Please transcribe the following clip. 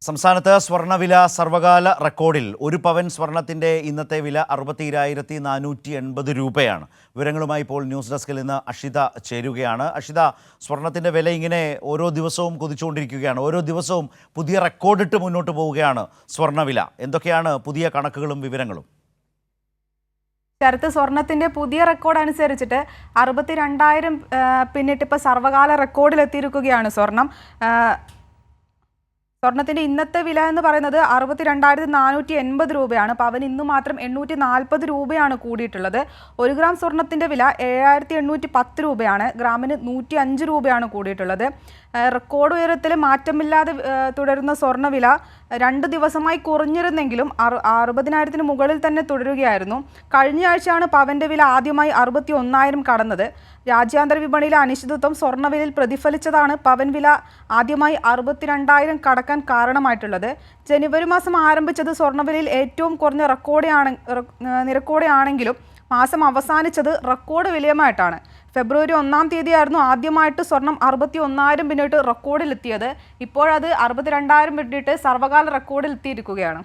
സംസ്ഥാനത്ത് സ്വർണ്ണവില സർവകാല റെക്കോർഡിൽ ഒരു പവൻ സ്വർണത്തിൻ്റെ ഇന്നത്തെ വില 62,480 രൂപയാണ്. വിവരങ്ങളുമായി ഇപ്പോൾ ന്യൂസ് ഡെസ്കിൽ നിന്ന് അഷിത ചേരുകയാണ്. അഷിത, സ്വർണത്തിൻ്റെ വില ഇങ്ങനെ ഓരോ ദിവസവും കുതിച്ചുകൊണ്ടിരിക്കുകയാണ്. ഓരോ ദിവസവും പുതിയ റെക്കോർഡിട്ട് മുന്നോട്ട് പോവുകയാണ് സ്വർണ്ണവില. എന്തൊക്കെയാണ് പുതിയ കണക്കുകളും വിവരങ്ങളും? ശരത്ത്, സ്വർണത്തിന്റെ പുതിയ റെക്കോർഡ് അനുസരിച്ചിട്ട് 62,000 പിന്നിട്ട് ഇപ്പോൾ സർവകാല റെക്കോർഡിലെത്തിയിരിക്കുകയാണ് സ്വർണത്തിന്റെ ഇന്നത്തെ വില എന്ന് പറയുന്നത് 62,480 രൂപയാണ്. പവൻ ഇന്ന് മാത്രം 840 രൂപയാണ് കൂടിയിട്ടുള്ളത്. 1 ഗ്രാം സ്വർണത്തിന്റെ വില 7,810 രൂപയാണ്. ഗ്രാമിന് 105 രൂപയാണ് കൂടിയിട്ടുള്ളത്. റെക്കോർഡ് ഉയരത്തിൽ മാറ്റമില്ലാതെ തുടരുന്ന സ്വർണ്ണവില 2 ദിവസമായി കുറഞ്ഞിരുന്നെങ്കിലും 60,000-ന് മുകളിൽ തന്നെ തുടരുകയായിരുന്നു. കഴിഞ്ഞ ആഴ്ചയാണ് പവന്റെ വില ആദ്യമായി 61,000 കടന്നത്. രാജ്യാന്തര വിപണിയിലെ അനിശ്ചിതത്വം സ്വർണ്ണവിലയിൽ പ്രതിഫലിച്ചതാണ് പവൻ വില ആദ്യമായി 62,000 കടക്കാൻ കാരണമായിട്ടുള്ളത്. ജനുവരി മാസം ആരംഭിച്ചത് സ്വർണ്ണവിലയിൽ ഏറ്റവും കുറഞ്ഞ നിരക്കോടെയാണെങ്കിലും മാസം അവസാനിച്ചത് റെക്കോർഡ് വിലയുമായിട്ടാണ്. ഫെബ്രുവരി 1-ാം തീയതിയായിരുന്നു ആദ്യമായിട്ട് സ്വർണം 61,000 പിന്നിട്ട് റെക്കോർഡിലെത്തിയത്. ഇപ്പോഴത് 62,000 പിന്നിട്ട് സർവകാല റെക്കോർഡിലെത്തിയിരിക്കുകയാണ്.